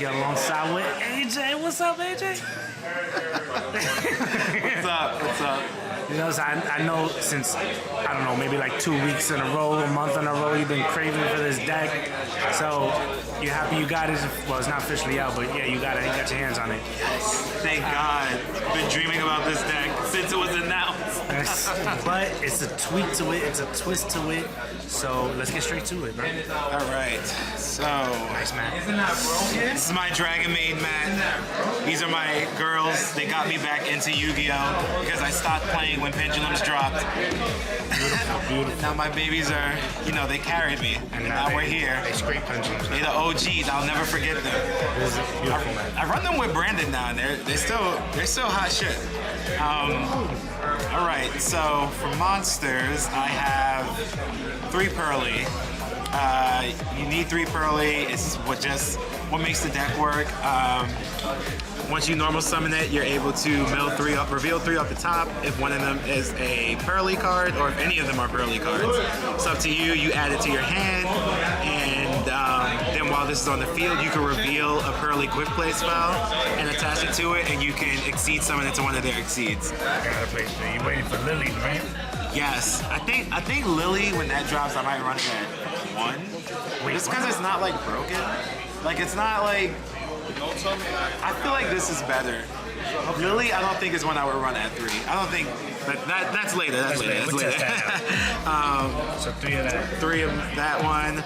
here alongside with AJ. What's up, AJ? What's up? What's up? You know, so I know since, I don't know, maybe like 2 weeks in a row, a month in a row, you've been craving for this deck. So you're happy you got it. Well, it's not officially out, but yeah, you got it. You got your hands on it. Yes. Thank God. Been dreaming about this deck since it was announced. But it's a tweak to it. It's a twist to it. So let's get straight to it, bro. All right. So Nice, man. this is my Dragon Maid mat. These are my girls. They got me back into Yu-Gi-Oh because I stopped playing when Pendulums dropped. Beautiful. Now my babies are, you know, they carried me, and now we're here. They scrape pendulums. They're the OGs. I'll never forget them. This is beautiful, man. I run them with Brandon now, and they're still hot shit. All right, so for monsters, I have 3 Purrely. You need 3 Purrely. It's what makes the deck work. Once you normal summon it, you're able to reveal 3 off the top if one of them is a Purrely card or if any of them are Purrely cards. It's up to you. You add it to your hand, and then while this is on the field, you can reveal a Purrely quick play spell and attach it to it, and you can exceed summon it to one of their exceeds. Gotta play. You waiting for Lily, right? Yes, I think Lily, when that drops, I might run it at 1. Just because it's not like broken. Like it's not like. I feel like this is better. Lily, I don't think is one I would run at 3. I don't think. But that's later. That's later. We'll test that out. So 3 of that. 3 of that one.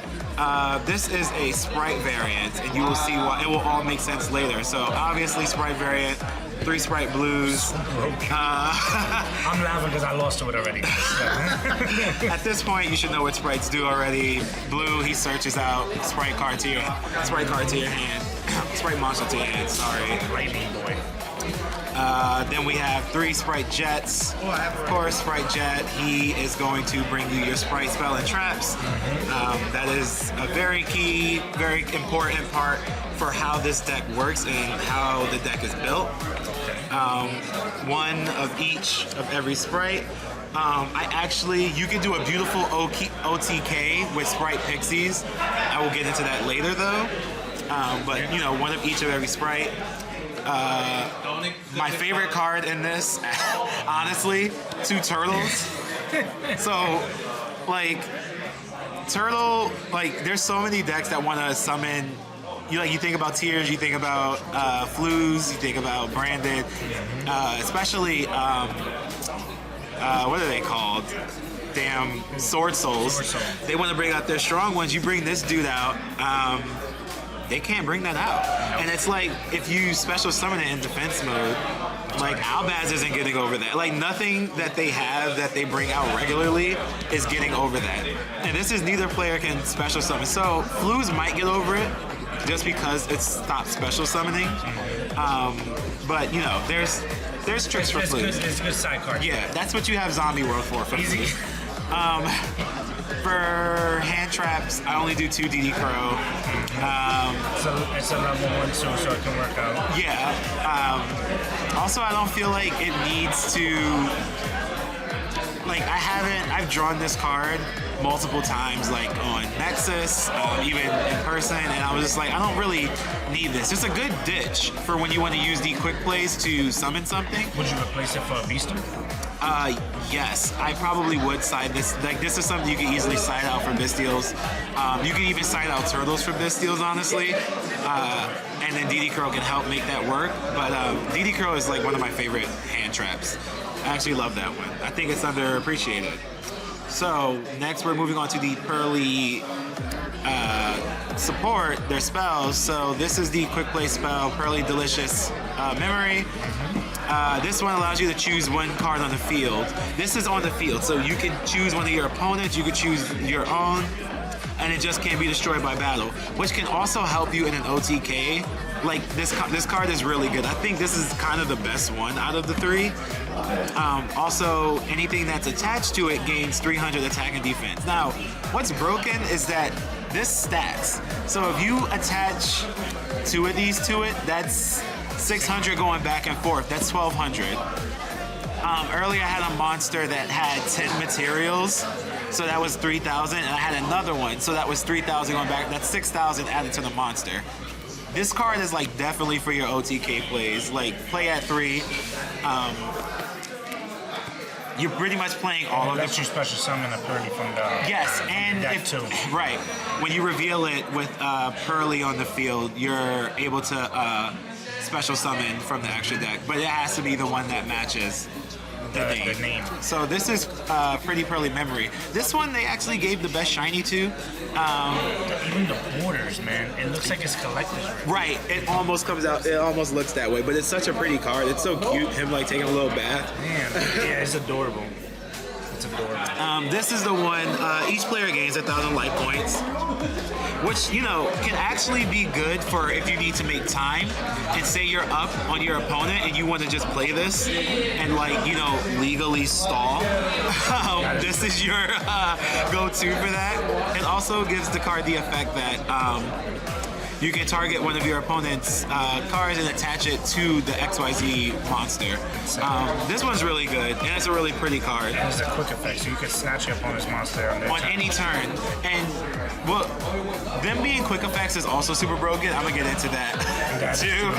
This is a Spright variant, and you will see why. It will all make sense later. So obviously Spright variant, 3 Spright blues. I'm laughing because I lost to it already. At this point, you should know what Sprites do already. Blue, he searches out Spright card to your hand. Spright monster to your hand. Sorry. Lightning boy. Then we have 3 Spright Jets. Of course, Spright Jet, he is going to bring you your Spright spell and traps. That is a very key, very important part for how this deck works and how the deck is built. 1 of each of every Spright. You can do a beautiful OTK with Spright Pixies. I will get into that later though. But you know, 1 of each of every Spright. My favorite card in this, honestly, 2 turtles. So, like, turtle, like, there's so many decks that want to summon. You think about Tears, you think about Flues, you think about Branded, especially what are they called? Damn Sword Souls. They want to bring out their strong ones. You bring this dude out. They can't bring that out. And it's like, if you special summon it in defense mode, like Albaz isn't getting over that. Like nothing that they have that they bring out regularly is getting over that. And this is neither player can special summon. So Flues might get over it just because it stopped special summoning. But you know, there's tricks for Flues. It's a good side card. Yeah, that's what you have Zombie World for. Easy. For hand traps, I only do 2 DD Crow. So it's a level 1 too, so it can work out. Yeah. Also, I don't feel like it needs to. Like, I've drawn this card multiple times, like on Nexus, even in person, and I was just like, I don't really need this. It's a good ditch for when you want to use the quick plays to summon something. Would you replace it for a Beaster? Yes, I probably would side this. Like, this is something you can easily side out for Bystials. You can even side out Turtles for Bystials, honestly. And then DD Crow can help make that work. But DD Crow is like one of my favorite hand traps. I actually love that one. I think it's underappreciated. So next we're moving on to the Purrely support, their spells. So this is the quick play spell, Purrely Delicious Memory. This one allows you to choose 1 card on the field. This is on the field, so you can choose one of your opponents, you can choose your own, and it just can't be destroyed by battle, which can also help you in an OTK. Like, this card is really good. I think this is kind of the best one out of the 3. Also, anything that's attached to it gains 300 attack and defense. Now, what's broken is that this stacks. So if you attach 2 of these to it, that's 600 going back and forth. That's 1,200. Earlier I had a monster that had 10 materials, so that was 3,000, and I had another one, so that was 3,000 going back. That's 6,000 added to the monster. this card is like definitely for your OTK plays. Like play at 3. You're pretty much playing all of the. Lets you special summon a Purrely from the. Yes, and deck if, too. right, when you reveal it with Purrely on the field, you're able to special summon from the extra deck, but it has to be the one that matches the name. So this is Pretty Purrely Memory. This one they actually gave the best shiny to. Even the borders, man, it looks like it's collector's. Right, it almost comes out. It almost looks that way, but it's such a pretty card. It's so cute. Him like taking a little bath. Man, yeah, it's adorable. It's adorable. This is the one. Each player gains 1,000 life points, which can actually be good for if you need to make time. And say you're up on your opponent and you want to just play this and legally stall. This is your go-to for that. It also gives the card the effect that you can target one of your opponent's cards and attach it to the XYZ monster. This one's really good, and it's a really pretty card. And it's a quick effect, so you can snatch your opponent's monster on any turn. And them being quick effects is also super broken. I'm gonna get into that too.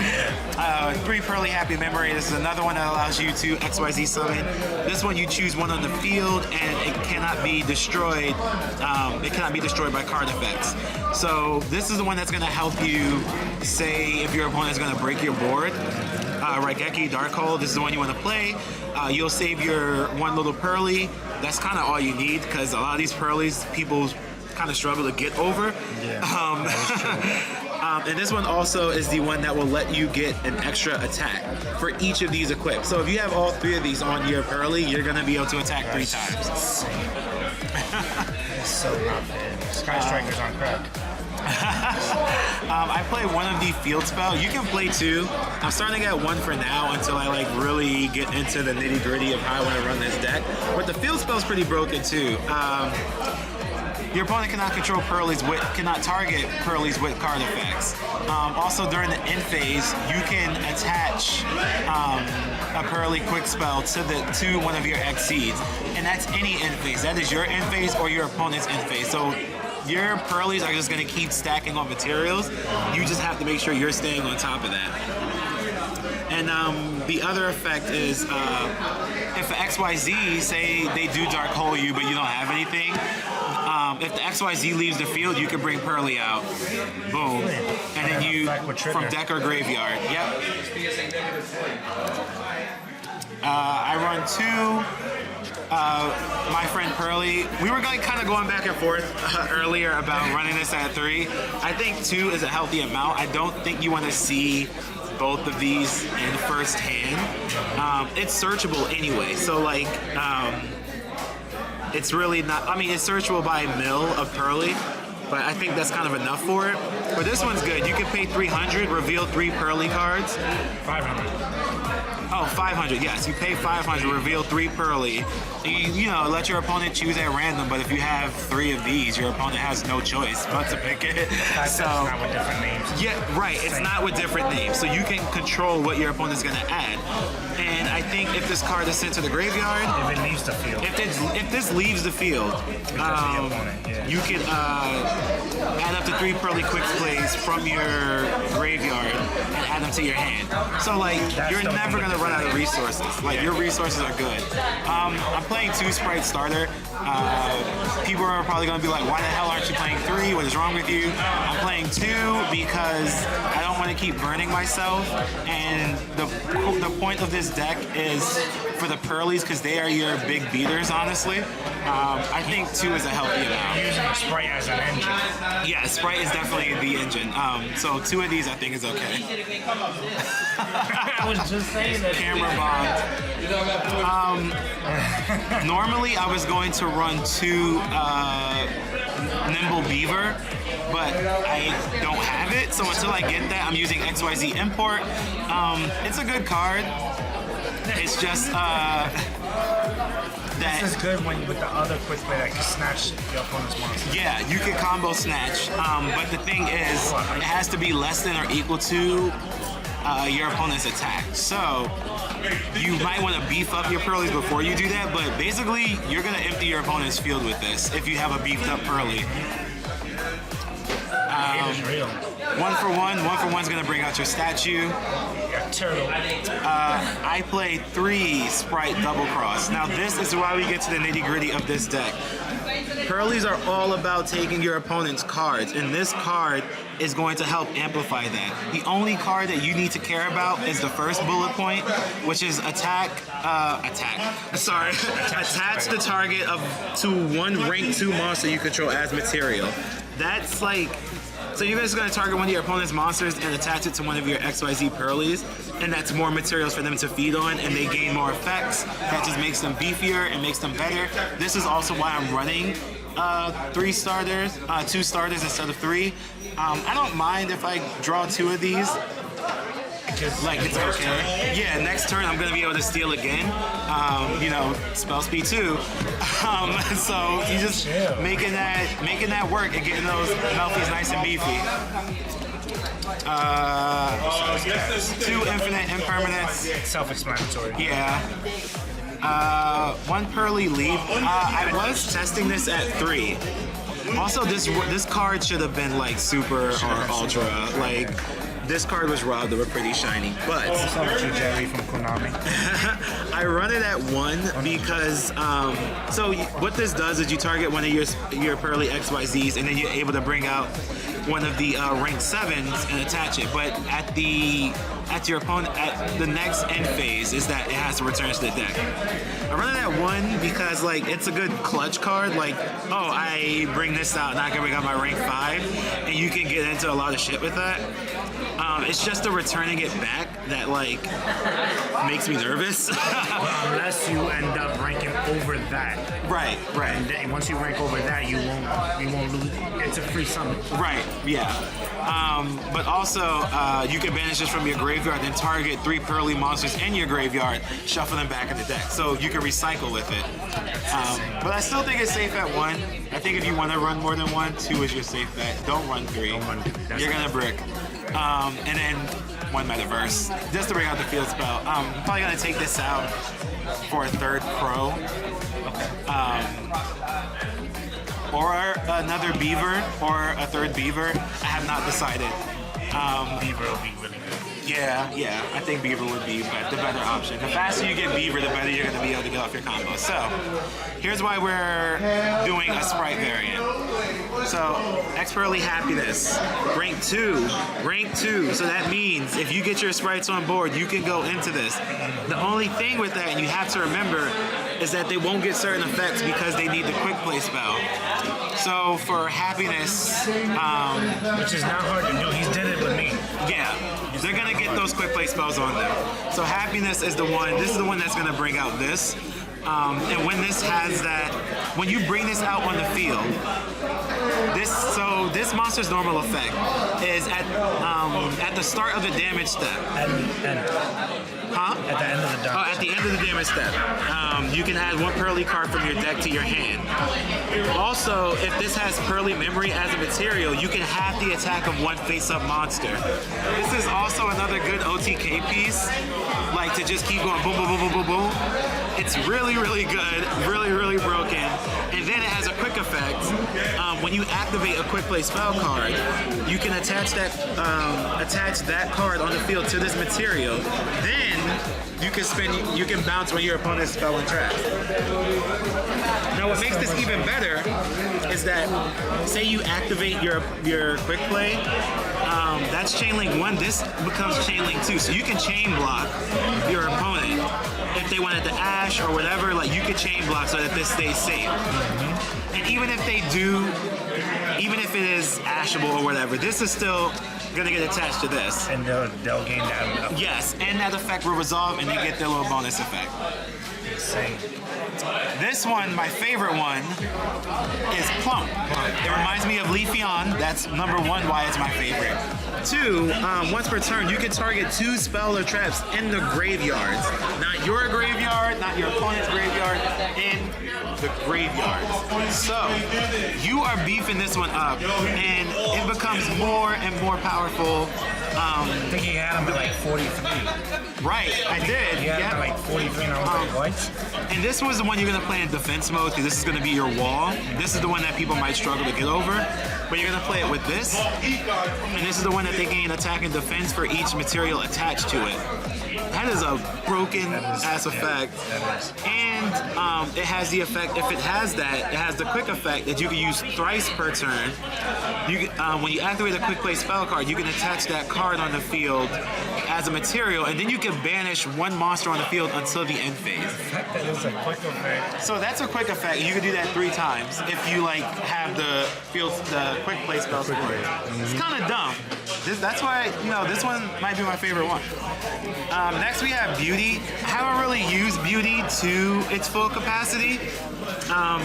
3 Purrely Happy Memory. This is another one that allows you to XYZ summon. This one you choose one on the field, and it cannot be destroyed. It cannot be destroyed by card effects. So this is the one that's gonna help you say if your opponent is going to break your board. Raigeki Dark Hole, this is the one you want to play. You'll save your one little Purrely. That's kind of all you need because a lot of these Purrelys people kind of struggle to get over. Yeah, and this one also is the one that will let you get an extra attack for each of these equipped. So if you have all 3 of these on your Purrely, you're going to be able to attack 3 times. It's so not fair. Sky Striker's on crack. I play one of the field spell. You can play 2. I'm starting at 1 for now until I really get into the nitty gritty of how I want to run this deck. But the field spell is pretty broken too. Your opponent cannot control cannot target Purrely's with card effects. Also during the end phase, you can attach a Purrely quick spell to one of your X seeds, and that's any end phase. That is your end phase or your opponent's end phase. So your Purrelys are just going to keep stacking on materials. You just have to make sure you're staying on top of that. And the other effect is if the XYZ, say they do Dark Hole you, but you don't have anything, if the XYZ leaves the field, you can bring Purrely out. Boom. And then you, from deck or graveyard. Yep. I run 2. My friend Purrely, we were kind of going back and forth earlier about running this at 3. I think 2 is a healthy amount. I don't think you want to see both of these in first hand. It's searchable anyway, so it's really not. I mean, it's searchable by mill of Purrely, but I think that's kind of enough for it. But this one's good. You can pay 300, reveal 3 Purrely cards. 500. Oh, 500, yes. You pay 500, reveal 3 Purrely. You let your opponent choose at random, but if you have 3 of these, your opponent has no choice but to pick it. So, it's not with different names. Yeah, right. It's not with different names. So you can control what your opponent's going to add. And I think if this card is sent to the graveyard... If it leaves the field. If this leaves the field, you can add up to 3 Purrely quick plays from your graveyard and add them to your hand. So, you're never going to run out of resources. Your resources are good. I'm playing 2 Spright starter. People are probably going to be like, why the hell aren't you playing 3? What is wrong with you? I'm playing 2 because I don't want to keep burning myself. And the point of this deck is for the Purrelys because they are your big beaters, honestly. I think 2 is a healthy amount. You're using Spright as an engine. Yeah, Spright is definitely the engine. So 2 of these I think is okay. I was just saying that. Camera bond. Normally I was going to run 2 Nimble Beaver, but I don't have it. So until I get that, I'm using XYZ Import. It's a good card. It's just that. This is good when with the other quick play that can snatch your opponent's monster. Yeah, you can combo snatch. But the thing is, it has to be less than or equal to your opponent's attack. So you might want to beef up your Purrelys before you do that, but basically you're going to empty your opponent's field with this if you have a beefed up Purrely. It is real. One for one's gonna bring out your statue. Turtle. I play 3 Spright double cross. Now this is why we get to the nitty gritty of this deck. Purrrrrrrelys are all about taking your opponent's cards, and this card is going to help amplify that. The only card that you need to care about is the first bullet point, which is attach the target to one rank 2 monster you control as material. That's like, so you're just gonna target one of your opponent's monsters and attach it to one of your XYZ Purrrrrrelys, and that's more materials for them to feed on, and they gain more effects. That just makes them beefier and makes them better. This is also why I'm running 2 starters instead of 3. I don't mind if I draw 2 of these. Like, it's okay. Yeah, next turn I'm gonna be able to steal again. You know, spell speed 2. So you just making that work and getting those Melfies nice and beefy. 2 infinite impermanents. Self-explanatory. Yeah. 1 Purrely leap. I was testing this at 3. Also, this card should have been like super or ultra. Like, this card was robbed of a pretty shiny, but Jerry from Konami. I run it at 1 because so what this does is you target one of your Purrely XYZs, and then you're able to bring out one of the rank 7s and attach it. But at your opponent at the next end phase is that it has to return to the deck. I run it at 1 because like it's a good clutch card. Like, oh, I bring this out and I can bring out my rank 5, and you can get into a lot of shit with that. It's just the returning it back that like makes me nervous. Unless you end up ranking over that. Right. And then once you rank over that, you won't lose. It's a free summon. Right. Yeah. But also, you can banish this from your graveyard and target 3 Purrely monsters in your graveyard, shuffle them back in the deck. So you can recycle with it. But I still think it's safe at 1. I think if you want to run more than 1, 2 is your safe bet. Don't run 3. You're gonna brick. And then 1 Metaverse, just to bring out the field spell. I'm probably gonna take this out for a 3rd Crow. Or another Beaver, or a 3rd Beaver. I have not decided. Beaver will be really good. Yeah, I think Beaver would be the better option. The faster you get Beaver, the better you're going to be able to get off your combo. So, here's why we're doing a Spright variant. So, X-Purrely Happiness, rank 2. So that means if you get your Sprites on board, you can go into this. The only thing with that, and you have to remember, is that they won't get certain effects because they need the quick play spell. So for Happiness, which is not hard to do. He's did it with me. Yeah, they're gonna get those quick play spells on them. So Happiness is the one. This is the one that's gonna bring out this. And when this has that, when you bring this out on the field, this monster's normal effect is at the start of the damage step. At the end of the damage. Oh, at the end of the damage step. You can add 1 Purrely card from your deck to your hand. Also, if this has Purrely Memory as a material, you can have the attack of 1 face-up monster. This is also another good OTK piece, like to just keep going boom, boom, boom, boom, boom, boom. It's really, really good, really, really broken. And then it has a quick effect. When you activate a quick play spell card, you can attach that card on the field to this material. Then you can bounce when your opponent's spell and trap. Now what makes this even better is that, say you activate your quick play, that's chain link 1, this becomes chain link 2. So you can chain block your opponent. If they wanted to ash or whatever, like you could chain block so that this stays safe. And even if they do, even if it is ashable or whatever, this is still gonna get attached to this. And they'll gain that. Yes, and that effect will resolve and they get their little bonus effect. Insane. This one, my favorite one, is Plump. It reminds me of Leafeon. That's number 1 why it's my favorite. 2, once per turn, you can target 2 spell or traps in the graveyards. Not your graveyard, not your opponent's graveyard, in the graveyard. So, you are beefing this one up, and it becomes more and more powerful I think he had him at like 43. Right, I did. He had him at like 43, and I was like, what? And this was the one you're gonna play in defense mode because this is gonna be your wall. This is the one that people might struggle to get over. But you're gonna play it with this. And this is the one that they gain attack and defense for each material attached to it. That is a broken ass effect. And it has the effect, if it has that, it has the quick effect that you can use thrice per turn. You can, when you activate a quick play spell card, you can attach that card on the field as a material, and then you can banish one monster on the field until the end phase. That is a quick effect. So that's a quick effect. You can do that 3 times if you like have the quick play spell score. It's kind of dumb. That's why, you know, this one might be my favorite one. Next we have Beauty. I haven't really used Beauty to its full capacity.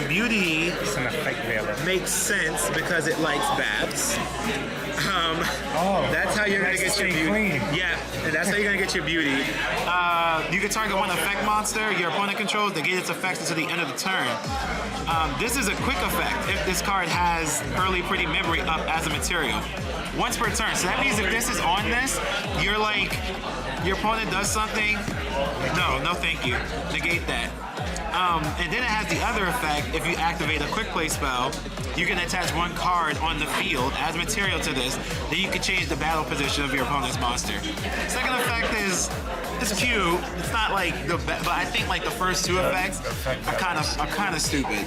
Beauty It's an effect veiler. makes sense because it likes baths. That's how you're gonna get your beauty. Clean. Yeah, and that's how you're gonna get your beauty. You can target one effect monster your opponent controls to get its effects until the end of the turn. This is a quick effect if this card has Purrely Pretty Memory up as a material. Once per turn. So that means if this is on this, you're like, your opponent does something. No thank you. Negate that. And then it has the other effect. If you activate a quick play spell, you can attach one card on the field as material to this. Then you can change the battle position of your opponent's monster. Second effect is cute. It's not like but I think like the first 2 effects are kind of stupid.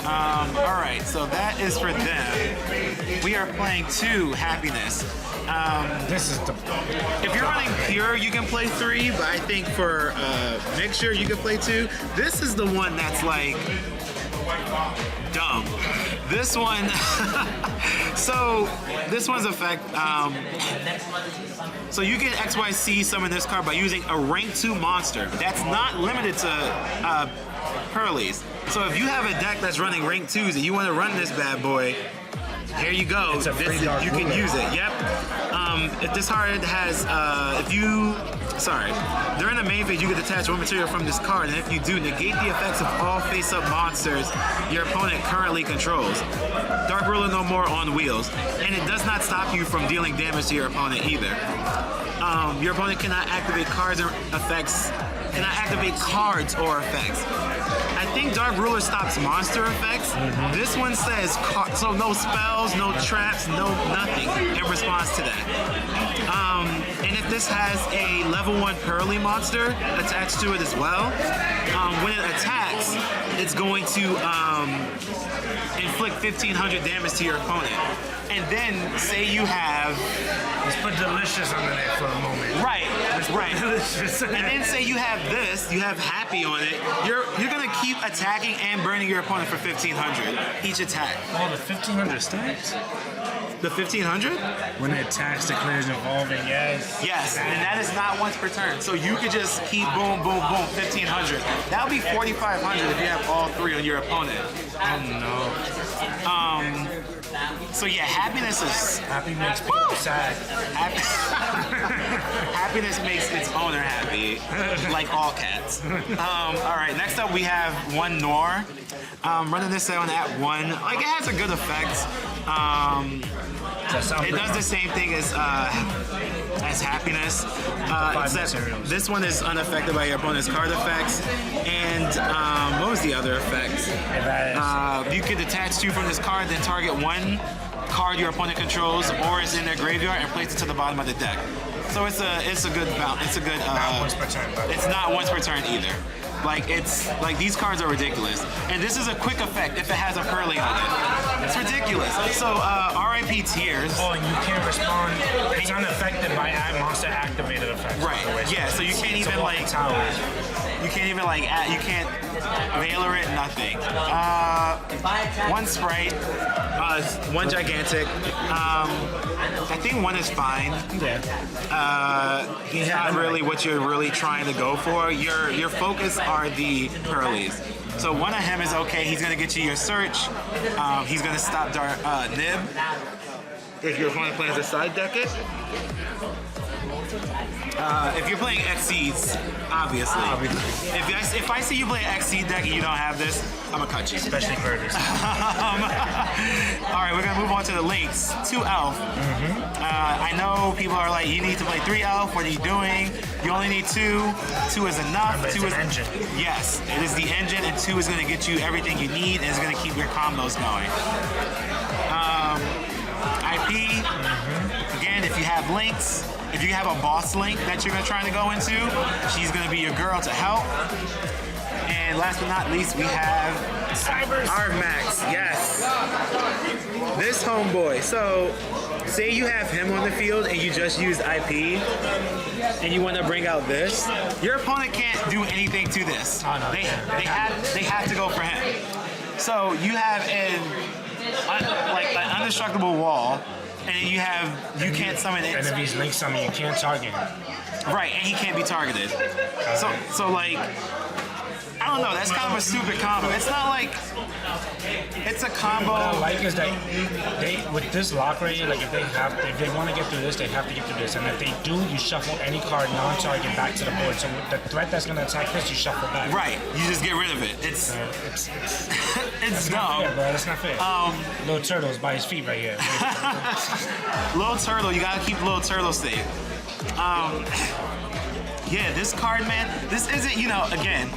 All right, so that is for them. We are playing 2 Happiness. This is the. If you're running pure, you can play 3, but I think for mixture, you can play 2. This is the one that's like dumb. This one, so this one's effect. So you can XYZ summon this card by using a rank 2 monster. That's not limited to Purrely's. So if you have a deck that's running rank 2s and you want to run this bad boy, here you go. It's a free dark you can ruler. use it. Yep. If this card has, during the main phase, you can detach one material from this card, and if you do, negate the effects of all face-up monsters your opponent currently controls. Dark Ruler no more on wheels, and it does not stop you from dealing damage to your opponent either. Your opponent cannot activate cards or effects. Cannot activate cards or effects. I think Dark Ruler stops monster effects. This one says so no spells, no traps, no nothing in response to that. And if this has a level 1 Purrely monster attached to it as well, when it attacks, it's going to inflict 1,500 damage to your opponent. And then say you have, Let's put delicious under that for a moment. right. Delicious. And then say you have this, you have happy on it, you're gonna keep attacking and burning your opponent for 1,500 each attack. Oh, the 1,500 stacks? The 1,500? When it attacks, declares evolving, yes. Yes, and that is not once per turn. So you could just keep boom, boom, boom, 1,500. That would be 4,500 if you have all 3 on your opponent. Oh no. So yeah, happiness is Happy makes people sad. happiness makes its owner happy, like all cats. All right, next up we have 1 Noir. Running this down at 1, like it has a good effect. It does the same thing as happiness, except materials. this one is unaffected by your opponent's card effects. And what was the other effect? You could detach 2 from this card, then target 1 card your opponent controls or is in their graveyard and place it to the bottom of the deck. So it's a good balance. It's a good. Not once per turn, but It's not once per turn either. Like these cards are ridiculous. And this is a quick effect if it has a Purrely on it. It's ridiculous. So RIP Tears. oh, and you can't respond. It's unaffected by monster activated effects. by the way. Right. Yeah. So you can't It's a even walking like. tower. You can't even like. You can't Veiler it. Nothing. 1 Spright. 1 Gigantic. I think 1 is fine. Yeah. He's not really what you're really trying to go for. Your focus are the Purrelys. So 1 of him is okay. He's gonna get you your search. He's gonna stop Nib if your opponent plans to side deck it. If you're playing Xseeds, obviously. If I see you play an Xseed deck and you don't have this, I'm gonna cut you. Especially Curtis. Alright, we're gonna move on to the links. 2 elf. I know people are like, you need to play 3 elf. What are you doing? You only need 2. 2 is enough. But 2 it's is an engine. Yes, it is the engine, and 2 is gonna get you everything you need, and it's gonna keep your combos going. IP. Again, if you have links, if you have a boss link that you're trying to go into, she's gonna be your girl to help. And last but not least, we have Cybers. Max. Yes. This homeboy. So, say you have him on the field and you just use IP, and you want to bring out this. Your opponent can't do anything to this. Oh, no. They have to go for him. So you have an indestructible wall, and then you can't summon it. And if he's linked something, you can't target him. Right, and he can't be targeted. So like, I don't know. That's kind of a stupid combo. It's not like it's a combo. What I like is that they with this lock right here, like if they want to get through this, they have to get through this, and if they do, you shuffle any card non-target back to the board. So with the threat that's going to attack this, you shuffle back. Right, you just get rid of it. It's It's dumb. Fair, bro. That's not fair. Little Turtle's by his feet right here. Little Turtle, you gotta keep Little Turtle safe. Yeah, this card, man, this isn't, again,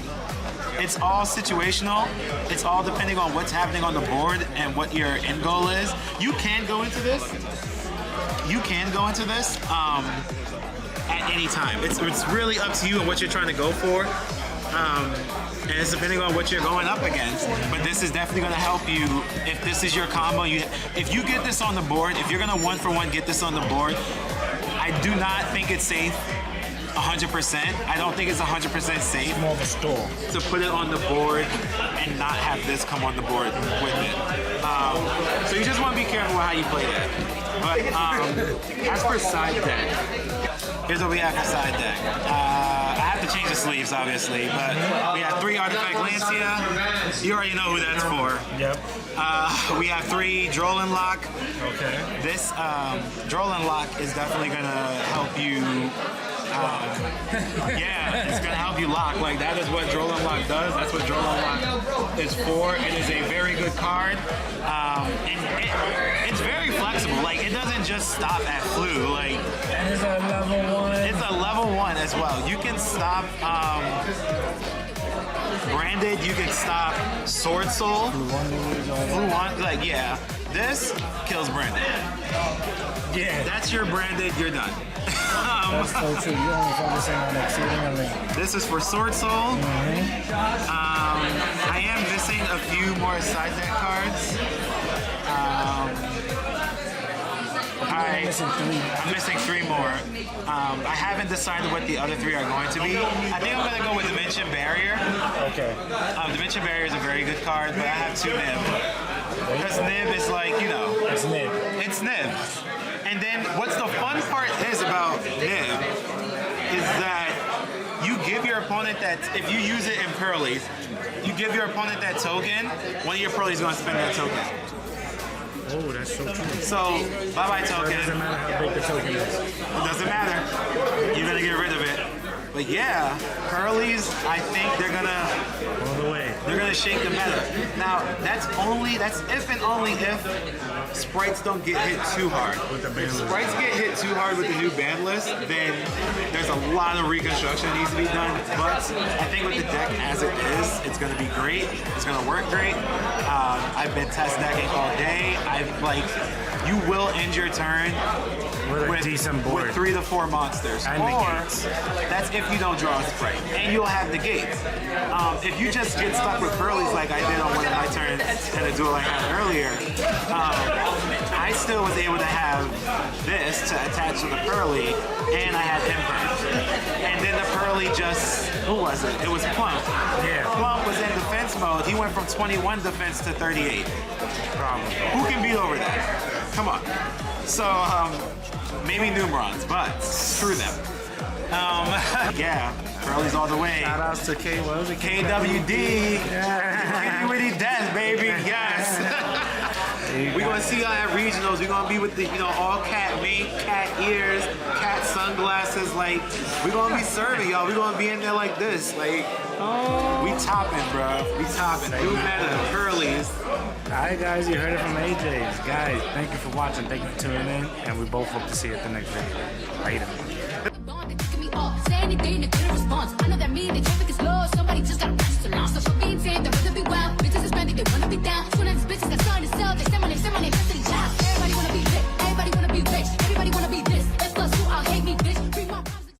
it's all situational. It's all depending on what's happening on the board and what your end goal is. You can go into this. At any time. It's really up to you and what you're trying to go for. And it's depending on what you're going up against. But this is definitely going to help you if this is your combo. If you get this on the board, if you're going to 1-for-1 get this on the board, I do not think it's safe 100%. I don't think it's 100% safe. It's more of a store. To put it on the board and not have this come on the board with it. So you just want to be careful with how you play that. But as for side deck, here's what we have for side deck. I have to change the sleeves, obviously, but we have 3 Archetype Lancia. You already know who that's for. Yep. We have 3 Droll Lock. Okay. This Droll Lock is definitely gonna help you. It's gonna help you lock. Like that is what Droll Lock does. That's what Droll Lock is for. It is a very good card. And it's very flexible. Like it doesn't just stop at flu. Like And it's a level 1. it's a level 1 as well. You can stop Branded. You can stop Sword Soul. Flu 1. Like yeah, this kills Branded. Yeah. That's your Branded. You're done. That's so true. You only focusing on exceeding a link. This is for Sword Soul. I am missing a few more side deck cards. I'm missing 3 more. I haven't decided what the other 3 are going to be. I think I'm going to go with Dimension Barrier. Okay. Dimension Barrier is a very good card, but I have 2 Nib. Because Nib is like, It's Nib. It's Nib. And then what's the fun part is about Nib is that you give your opponent that, if you use it in Purrrely, you give your opponent that token, one of your Purrrely is going to spend that token. Oh, that's so true. So, bye-bye token. It doesn't matter how big the token is. It doesn't matter. You're going to get rid of it. But yeah, Purrrely's, I think they're going to... All the way. They're going to shake the meta. Now, that's if and only if Sprites don't get hit too hard. If Sprites get hit too hard with the new ban list, then there's a lot of reconstruction that needs to be done. But I think with the deck as it is, it's going to be great. It's going to work great. I've been test decking all day. You will end your turn With a decent board. with 3 to 4 monsters. And or negates. that's if you don't draw a Sprite. And you'll have the gates. If you just get stuck with Purrrely's like I did on one of my turns in a duel I had earlier, I still was able to have this to attach to the Purrrely, and I had Imperm. And then the Purrrely who was it? It was Plump. Yeah. Plump was in defense mode. He went from 21 defense to 38. Problem. Who can beat over that? Come on. So, maybe Numerons, but screw them. Yeah, Purrrely's all the way. Shout outs to what was it? KWD. Yeah. Witty Death, baby. Yes. We're gonna see y'all at regionals. We're gonna be with the, you know, all cat mink, cat ears, cat sunglasses. Like, we're gonna be serving y'all. We're gonna be in there like this. Like, we topping, bro. We topping. New meta, Purrrely's. Alright guys, you heard it from AJ's. Guys, thank you for watching, thank you for tuning in, and we both hope to see you at the next video. Later.